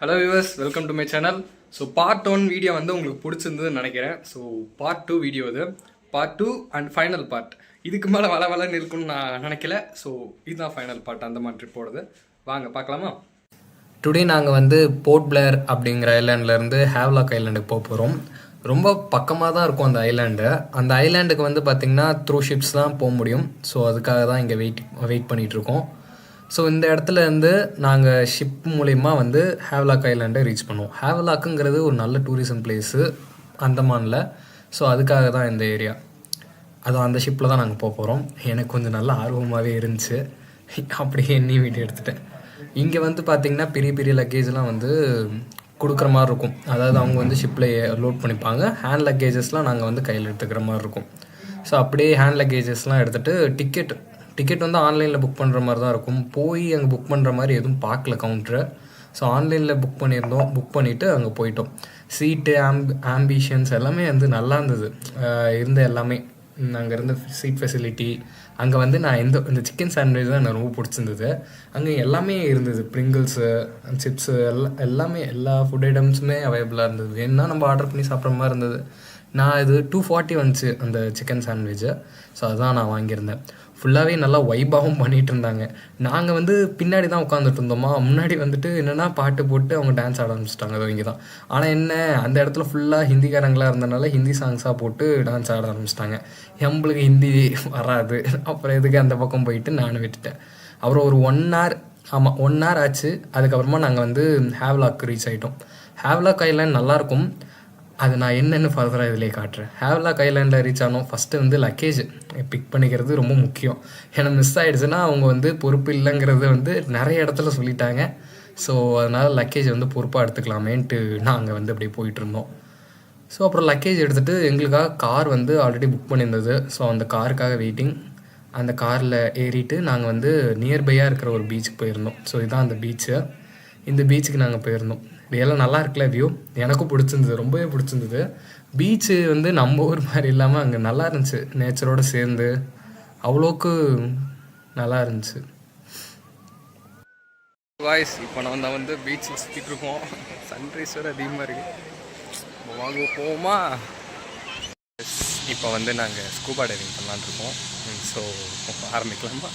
Hello viewers, welcome to my channel. So part 1 video வந்து உங்களுக்கு பிடிச்சிருந்ததுன்னு நினைக்கிறேன். ஸோ பார்ட் 2 வீடியோ இது, பார்ட் 2 அண்ட் ஃபைனல் பார்ட். இதுக்கு மேலே வளன்னு இருக்குன்னு நான் நினைக்கல. ஸோ இதுதான் ஃபைனல் பார்ட், அந்த மாதிரி போடுது. வாங்க பார்க்கலாமா. டுடே நாங்கள் வந்து போர்ட் பிளேர் அப்படிங்கிற ஐலாண்ட்லேருந்து ஹேவ்லாக் ஐலாண்டுக்கு போக போகிறோம். ரொம்ப பக்கமாக தான் இருக்கும் அந்த ஐலாண்டு. அந்த ஐலாண்டுக்கு வந்து பார்த்திங்கன்னா த்ரூ ஷிப்ஸ் தான் போக முடியும். ஸோ அதுக்காக தான் இங்கே வெயிட் பண்ணிகிட்ருக்கோம். ஸோ இந்த இடத்துல இருந்து நாங்கள் ஷிப் மூலிமா வந்து ஹேவ்லாக் ஐலாண்டை ரீச் பண்ணுவோம். ஹேவ்லாக்குங்கிறது ஒரு நல்ல டூரிசம் பிளேஸு அந்தமானில். ஸோ அதுக்காக தான் இந்த ஏரியா. அதுவும் அந்த ஷிப்பில் தான் நாங்கள் போக போகிறோம். எனக்கு கொஞ்சம் நல்ல ஆர்வமாகவே இருந்துச்சு, அப்படியே எண்ணி வீடியோ எடுத்துட்டேன். இங்கே வந்து பார்த்திங்கன்னா பெரிய பெரிய லக்கேஜ்லாம் வந்து கொடுக்குற மாதிரி இருக்கும். அதாவது அவங்க வந்து ஷிப்பில் லோட் பண்ணிப்பாங்க. ஹேண்ட் லக்கேஜஸ்லாம் நாங்கள் வந்து கையில் எடுத்துக்கிற மாதிரி இருக்கும். ஸோ அப்படியே ஹேண்ட் லக்கேஜஸ்லாம் எடுத்துகிட்டு டிக்கெட் வந்து ஆன்லைனில் புக் பண்ணுற மாதிரி தான் இருக்கும். போய் அங்கே புக் பண்ணுற மாதிரி எதுவும் பார்க்கல கவுண்டரை. ஸோ ஆன்லைனில் புக் பண்ணிவிட்டு அங்கே போயிட்டோம். சீட்டு ஆம்பிஷன்ஸ் எல்லாமே வந்து நல்லா இருந்தது. இருந்த எல்லாமே அங்கே இருந்த சீட் ஃபெசிலிட்டி, அங்கே வந்து நான் இந்த சிக்கன் சாண்ட்விச் தான் எனக்கு ரொம்ப பிடிச்சிருந்தது. அங்கே எல்லாமே இருந்தது, ப்ரிங்கிள்ஸு, சிப்ஸு, எல்லாமே எல்லா ஃபுட் ஐட்டம்ஸுமே அவைலபிளாக இருந்தது. வேணுன்னா நம்ம ஆர்டர் பண்ணி சாப்பிட்ற மாதிரி இருந்தது. நான் இது 240 வந்துச்சு அந்த சிக்கன் சாண்ட்விட்சு. ஸோ அதுதான் நான் வாங்கியிருந்தேன். ஃபுல்லாகவே நல்லா வைபாகவும் பண்ணிகிட்டு இருந்தாங்க. நாங்கள் வந்து பின்னாடி தான் உட்காந்துட்டு இருந்தோமா. முன்னாடி வந்துட்டு என்னென்னா பாட்டு போட்டு அவங்க டான்ஸ் ஆட ஆரம்பிச்சிட்டாங்க. அது இங்கே தான். ஆனால் என்ன, அந்த இடத்துல ஃபுல்லாக ஹிந்திக்காரங்களாக இருந்தனால ஹிந்தி சாங்ஸாக போட்டு டான்ஸ் ஆட ஆரம்பிச்சிட்டாங்க. நம்மளுக்கு ஹிந்தி வராது. அப்புறம் எதுக்கு அந்த பக்கம் போயிட்டு நானும் விட்டுட்டேன். அப்புறம் ஒரு 1 hour ஆச்சு. அதுக்கப்புறமா நாங்கள் வந்து ஹேவ்லாக் ரீச் ஆகிட்டோம். ஹேவ்லாக் ஐலாண்ட் நல்லாயிருக்கும். அது நான் என்னென்னு ஃபர்தராக இதிலே காட்டுறேன். ஹேவ்லாக் ஐலாண்டில் ரீச் ஆனோம். ஃபஸ்ட்டு வந்து லக்கேஜ் பிக் பண்ணிக்கிறது ரொம்ப முக்கியம். ஏன்னா மிஸ் ஆகிடுச்சுன்னா அவங்க வந்து பொறுப்பு இல்லைங்கிறது வந்து நிறைய இடத்துல சொல்லிட்டாங்க. ஸோ அதனால் லக்கேஜ் வந்து பொறுப்பாக எடுத்துக்கலாமேன்ட்டு நாங்கள் வந்து அப்படியே போயிட்டுருந்தோம். ஸோ அப்புறம் லக்கேஜ் எடுத்துகிட்டு எங்களுக்காக கார் வந்து ஆல்ரெடி புக் பண்ணியிருந்தது. ஸோ அந்த காருக்காக வெயிட்டிங். அந்த காரில் ஏறிட்டு நாங்கள் வந்து நியர்பையாக இருக்கிற ஒரு பீச்சுக்கு போயிருந்தோம். ஸோ இதுதான் அந்த பீச்சு. இந்த பீச்சுக்கு நாங்கள் போயிருந்தோம். இதெல்லாம் நல்லா இருக்குல்ல வியூ. எனக்கும் பிடிச்சிருந்தது, ரொம்பவே பிடிச்சிருந்தது. பீச்சு வந்து நம்ம ஊர் மாதிரி இல்லாமல் அங்கே நல்லா இருந்துச்சு. நேச்சரோடு சேர்ந்து அவ்வளோக்கு நல்லா இருந்துச்சு. வாய்ஸ் இப்போ நான் வந்து பீச்சில் சுற்றிட்டு இருக்கோம். சன்ரைஸ் வேறு அதிகமாக இருக்குது. வாங்க போவோமா. இப்போ வந்து நாங்கள் ஸ்கூபா டைவிங் பண்ணலான்னு இருக்கோம். ஸோ ஆரம்பிக்கலாமா.